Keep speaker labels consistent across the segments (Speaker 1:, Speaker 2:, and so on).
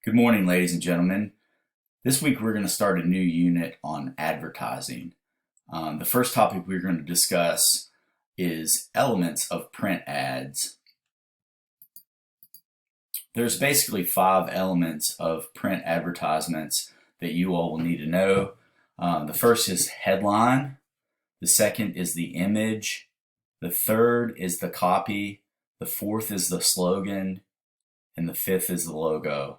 Speaker 1: Good morning, ladies and gentlemen. This week we're going to start a new unit on advertising. The first topic we're going to discuss is elements of print ads. There's basically 5 elements of print advertisements that you all will need to know. The first is headline. The second is the image. The third is the copy. The fourth is the slogan. And the fifth is the logo.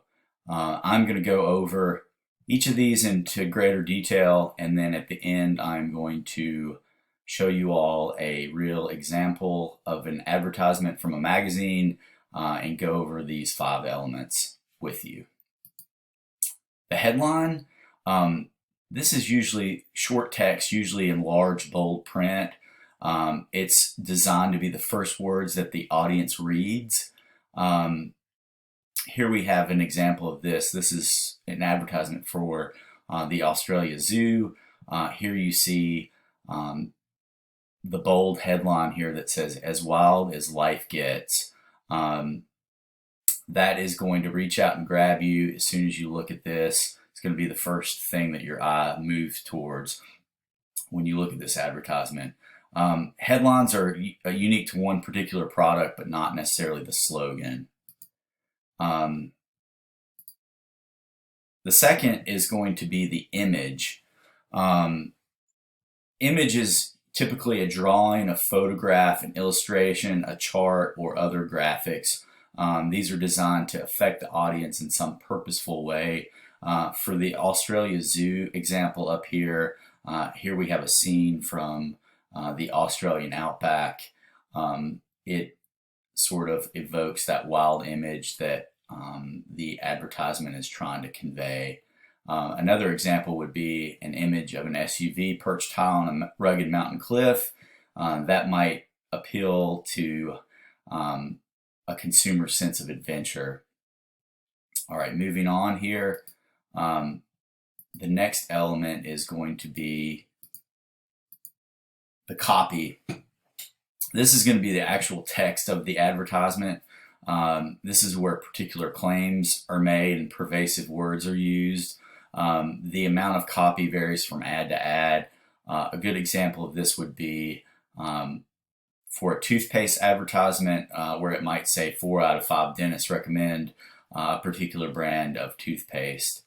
Speaker 1: I'm going to go over each of these into greater detail, and then at the end I'm going to show you all a real example of an advertisement from a magazine and go over these 5 elements with you. The headline, this is usually short text, usually in large bold print. It's designed to be the first words that the audience reads. Here we have an example of this. This is an advertisement for the Australia Zoo. Here you see the bold headline here that says, "As wild as life gets." That is going to reach out and grab you as soon as you look at this. It's going to be the first thing that your eye moves towards when you look at this advertisement. Headlines are unique to one particular product, but not necessarily the slogan. The second is going to be the image. Image is typically a drawing, a photograph, an illustration, a chart, or other graphics. These are designed to affect the audience in some purposeful way. For the Australia Zoo example up here, here we have a scene from the Australian outback. It sort of evokes that wild image that the advertisement is trying to convey. Another example would be an image of an SUV perched high on a rugged mountain cliff. That might appeal to a consumer's sense of adventure. All right, moving on here. The next element is going to be the copy. This is going to be the actual text of the advertisement. This is where particular claims are made and pervasive words are used. The amount of copy varies from ad to ad. A good example of this would be for a toothpaste advertisement where it might say 4 out of 5 dentists recommend a particular brand of toothpaste.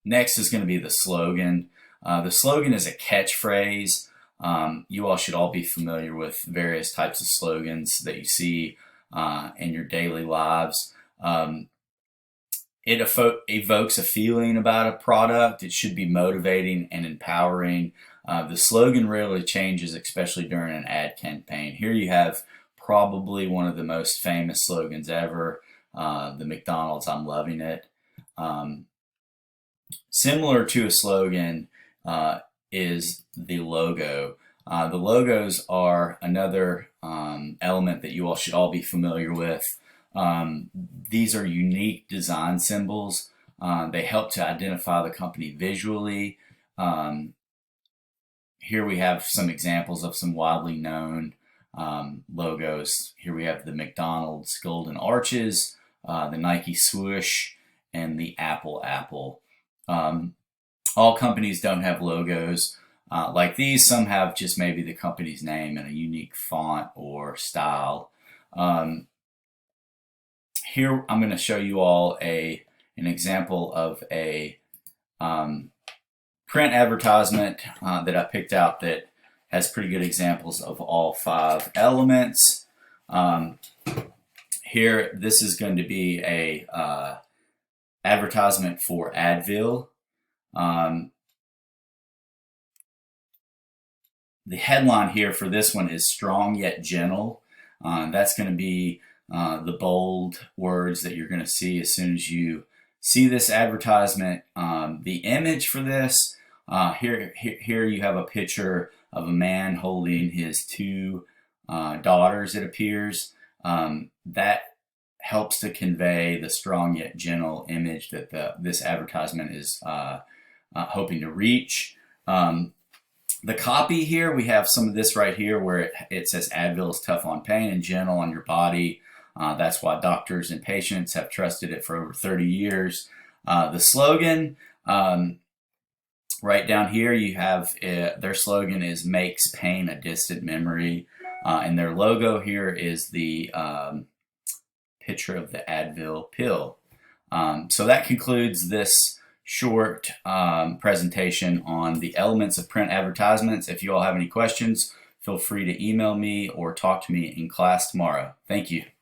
Speaker 1: Next is going to be the slogan. The slogan is a catchphrase. You all should all be familiar with various types of slogans that you see in your daily lives. It evokes a feeling about a product. It should be motivating and empowering. The slogan rarely changes, especially during an ad campaign. Here you have probably one of the most famous slogans ever, the McDonald's "I'm loving it." Similar to a slogan is the logo. The logos are another element that you all should all be familiar with. These are unique design symbols. They help to identify the company visually. Here we have some examples of some widely known logos. Here we have the McDonald's golden arches, the Nike swoosh, and the apple. All companies don't have logos like these. Some have just maybe the company's name in a unique font or style. Here I'm going to show you all an example of a print advertisement that I picked out that has pretty good examples of all 5 elements. Here, this is going to be a advertisement for Advil. The headline here for this one is "Strong Yet Gentle." That's going to be the bold words that you're going to see as soon as you see this advertisement. The image for this, here you have a picture of a man holding his 2 daughters, it appears. That helps to convey the strong yet gentle image that this advertisement is hoping to reach. The copy here, we have some of this right here where it says Advil is tough on pain and gentle on your body. That's why doctors and patients have trusted it for over 30 years. The slogan, right down here, you have their slogan is "Makes pain a distant memory," and their logo here is the picture of the Advil pill. So that concludes this short presentation on the elements of print advertisements. If you all have any questions, feel free to email me or talk to me in class tomorrow. Thank you.